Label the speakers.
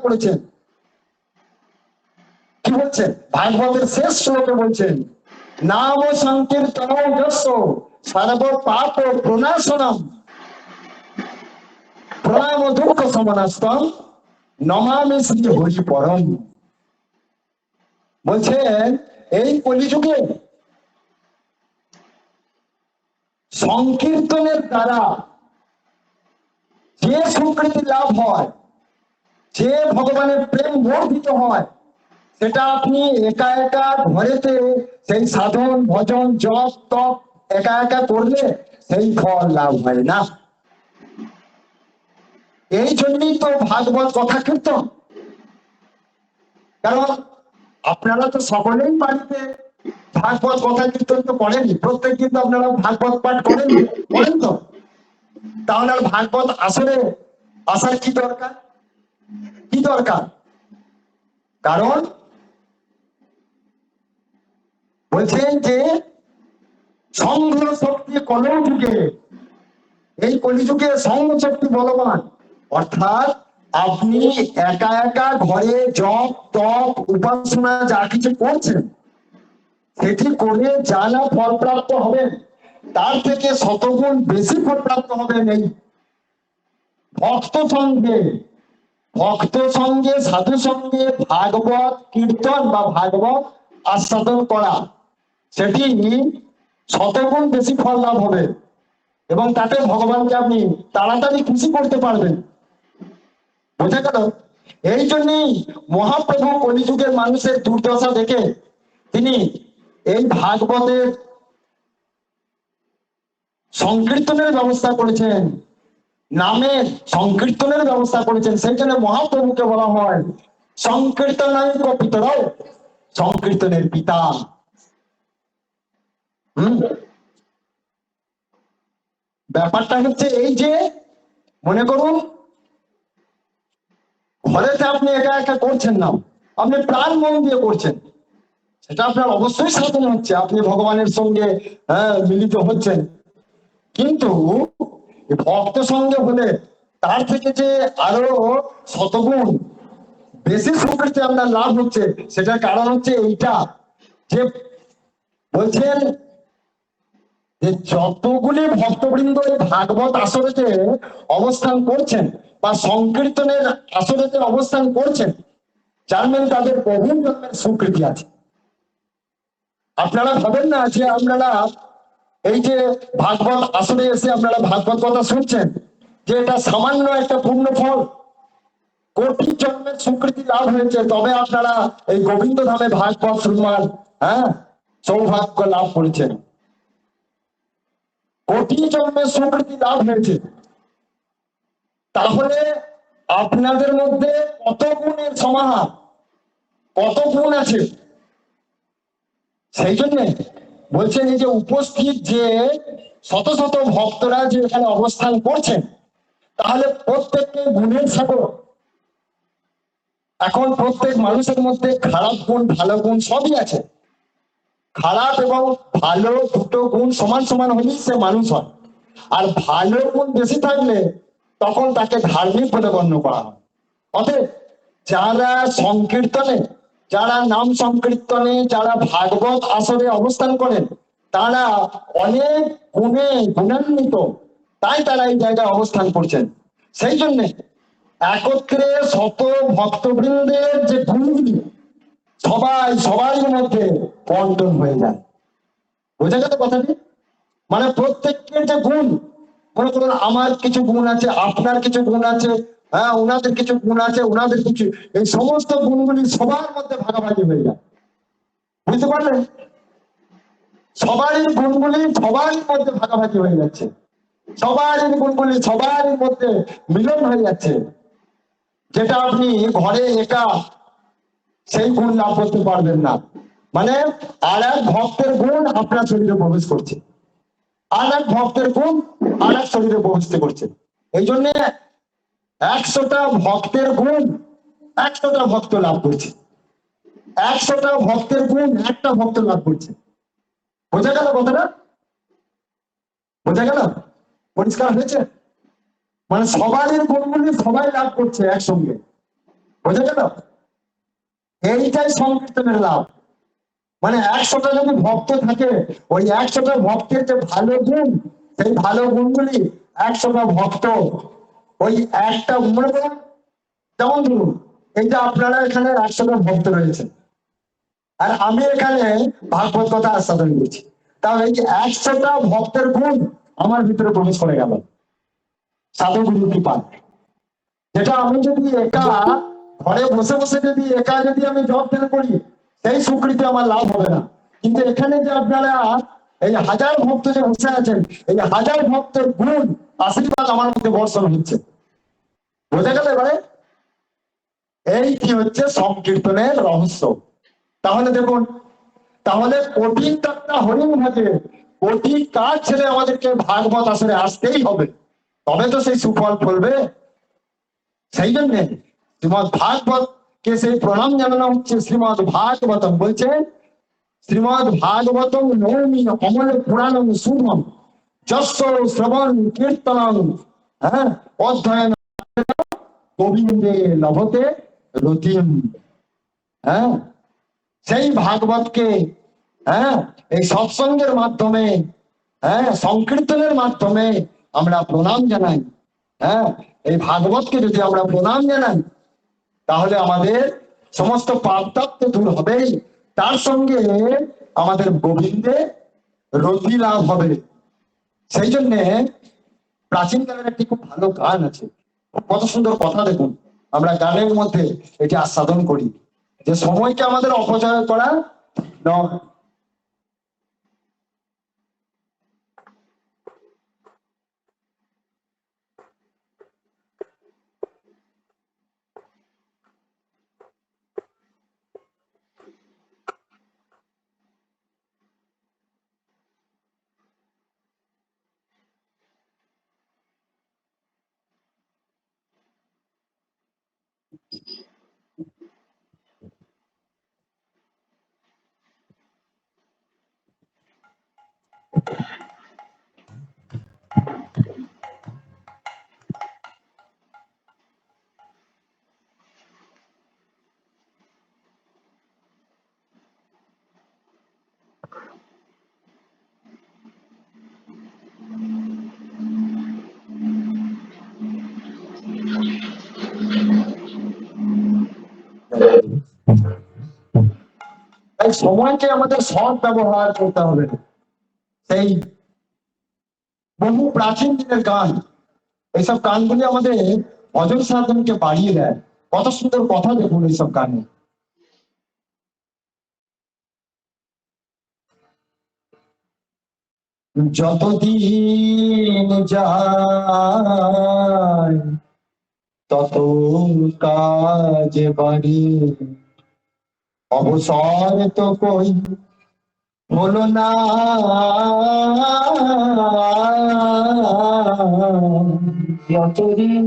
Speaker 1: করেছেন। কি বলছেন? ভাগবতের শেষ শ্লোকে বলছেন, নাম সংকীর্তন যস্য সর্ব পাপ প্রণাশনম প্রণাম দুঃখ সমনাস্তম নমামি শ্রী হরি পরম। বলছেন এই কলিযুগে সংকীর্তনের দ্বারা যে সুকৃতি লাভ হয়, যে ভগবানের প্রেম বর্ধিত হয়, সেটা আপনি একা একা ঘরেতে সেই সাধন ভজন জপ তপ একা একা করলে সেই ফল লাভ হয় না। এই জন্যই তো ভাগবত কথা কীর্তন। কারণ আপনারা তো সকলেই বাড়িতে ভাগবত কথা কীর্তন তো করেনি, প্রত্যেক দিন তো আপনারা ভাগবত পাঠ করেন, করেন তো। তাহলে আর ভাগবত আসরে আসার কি দরকার? কি দরকার? কারণ বলছেন যে সংঘ শক্তি কলিযুগে, এই কলিযুগে সংঘ শক্তি বলবান। অর্থাৎ আপনি একা একা ঘরে জপ তপ উপাসনা যা কিছু করছেন, সেটি করে যা না ফল প্রাপ্ত হবেন, তার থেকে শতগুণ বেশি ফল প্রাপ্ত হবেন এই ভক্ত সঙ্গে, ভক্ত সঙ্গে সাধু সঙ্গে ভাগবত কীর্তন বা ভাগবত আস্বাদন করা, সেটি শতগুণ বেশি ফল লাভ হবে এবং তাতে ভগবানকে আপনি তাড়াতাড়ি খুশি করতে পারবেন। বোঝা গেল? এই জন্যই মহাপ্রভু কলিযুগের মানুষের দুর্দশা দেখে তিনি এই ভাগবতের সংকীর্তনের ব্যবস্থা করেছেন, নামের সংকীর্তনের ব্যবস্থা করেছেন। সেই জন্য মহাপ্রভুকে বলা হয় সংকীর্তনায় পিতরাও, সংকীর্তনের পিতা। ব্যাপারটা হচ্ছে এই যে, মনে করুন ঘরেতে আপনি একা একা করছেন না, আপনি প্রাণ মন দিয়ে করছেন, সেটা আপনার অবশ্যই সাধন হচ্ছে, আপনি ভগবানের সঙ্গে মিলিত হচ্ছেন। কিন্তু ভক্ত সঙ্গে হলে তার থেকে যে আরো শতগুণ বেশি সুকৃতি আপনার লাভ হচ্ছে, সেটার কারণ হচ্ছে এইটা যে বলছেন যে যতগুলি ভক্তবৃন্দ এই ভাগবত আসরেতে অবস্থান করছেন বা সংকীর্তনের আসরেতে অবস্থান করছেন, যার মানে তাদের বহু জন্মের সুকৃতি আছে। আপনারা ভাবেন না যে আপনারা এই যে ভাগবত আসরে এসে আপনারা ভাগবত কথা শুনছেন, যে এটা সামান্য একটা পূর্ণ ফল, কোটি জন্মের স্বীকৃতি লাভ হয়েছে, তবে আপনারা এই গোবিন্দ ধামে ভাগবত শুনবার সৌভাগ্য লাভ করেছেন। কোটি জন্মের স্বীকৃতি লাভ হয়েছে, তাহলে আপনাদের মধ্যে কত গুণের সমাহার, কত গুণ আছে। সেই জন্য বলছেন এই যে উপস্থিত যে শত শত ভক্তরা যে এখানে অবস্থান করছেন, তাহলে প্রত্যেককে গুণের সাগর। এখন প্রত্যেক মানুষের মধ্যে খারাপ গুণ ভালো গুণ সবই আছে। খারাপ এবং ভালো দুটো গুণ সমান সমান হলেই সে মানুষ হয়। আর ভালো গুণ বেশি থাকলে তখন তাকে ধার্মিক বলে গণ্য করা হয়। অতএব যারা সংকীর্তনে, যারা নাম সংকীর্তনে, যারা ভাগবত আসরে অবস্থান করেন, তারা অনেক গুণে গুণান্বিত, তাই তারা এই জায়গায় অবস্থান করছেন। সেই জন্য একত্রে শত ভক্তবৃন্দের যে গুণগুলি সবাই মধ্যে বন্টন হয়ে যায়। বোঝা গেল কথাটি? মানে প্রত্যেকের যে গুণ, মনে করুন আমার কিছু গুণ আছে, আপনার কিছু গুণ আছে, ওনাদের কিছু গুণ আছে, ওনাদের কিছু, এই সমস্ত গুণগুলি সবার মধ্যে ভাগাভাগি হয়ে যায়। বুঝতে পারলেন? সবারই গুণগুলি সবার মধ্যে ভাগাভাগি হয়ে যাচ্ছে, সবারই গুণগুলি সবার মধ্যে মিলন হয়ে যাচ্ছে, যেটা আপনি ঘরে একা সেই গুণ লাভ করতে পারবেন না। মানে আর এক ভক্তের গুণ আপনার শরীরে প্রবেশ করছে, আর এক ভক্তের গুণ আর এক শরীরে প্রবেশ করছে। এই জন্য 100টা ভক্তের গুণ 100টা ভক্ত লাভ করছে, 100টা ভক্তের গুণ একটা ভক্ত লাভ করছে। বোঝা গেল কথাটা? বোঝা গেল? পরিষ্কার হয়েছে? মানে সবারই গুণগুলি সবাই লাভ করছে একসঙ্গে। বোঝা গেল? এইটাই সংকীর্তনের লাভ। মানে 100টা যদি ভক্ত থাকে, ওই 100টা ভক্তের যে ভালো গুণ, সেই ভালো গুণগুলি 100টা ভক্ত ওই একটা মনে করেন, যেমন ধরুন এই যে আপনারা এখানে 100টা ভক্ত রয়েছে, আর আমি এখানে ভাগবত কথা আস্বাদন করছি, তাহলে এই যে 100টা ভক্তের গুণ আমার ভিতরে প্রবেশ করে গেল সাধু গুরু কৃপায়। যেটা আমি যদি একা ঘরে বসে বসে যদি একা যদি আমি জব ধ্যান করি, সেই স্বীকৃতি আমার লাভ হবে না। কিন্তু এখানে যে আপনারা এই হাজার ভক্ত যে বসে আছেন, এই হাজার ভক্তের গুণ আশীর্বাদ আমার মধ্যে বর্ষণ হচ্ছে। বোঝা গেল এবারে? এই কি হচ্ছে সংকীর্তনের রহস্য। তাহলে দেখুন, তাহলে কঠিন একটা হরিণ থাকে, কোটি কাজ ছেড়ে আমাদেরকে ভাগবত আসরে আসতেই হবে, তবে তো সেই সুফল ফলবে। সেই জন্য শ্রীমদ ভাগবত কে সেই প্রণাম জানানো হচ্ছে। শ্রীমদ ভাগবতম বলছে, শ্রীমদ ভাগবতম নৌমি অমল পুরাণম শুভম যশ শ্রবণ কীর্তনম, হ্যাঁ, অধ্যয়ন গোবিন্দে লভতে রতিম। হ্যাঁ, সেই ভাগবতকে, হ্যাঁ, এই সৎসঙ্গের মাধ্যমে, হ্যাঁ, সংকীর্তনের মাধ্যমে আমরা প্রণাম জানাই। হ্যাঁ, এই ভাগবতকে যদি আমরা প্রণাম জানাই, তাহলে আমাদের সমস্ত পাপ তাপ তো দূর হবেই, তার সঙ্গে আমাদের গোবিন্দে রতি লাভ হবে। সেই জন্য প্রাচীন কালের একটি খুব ভালো গান আছে, কত সুন্দর কথা দেখুন। আমরা গানের মধ্যে এটি আস্বাদন করি যে সময়কে আমাদের অপচয় করা নয়। তাই সময়কে আমাদের সৎ ব্যবহার করতে হবে। সেই বহু প্রাচীন দিনের গান, এইসব গানগুলি আমাদের অজন সাধনকে বাড়িয়ে দেয়। কত সুন্দর কথা দেখুন এইসব গানে। যতদিন যায় তত কাজ বাড়ি, অবসর তো কই হলো না, যতদিন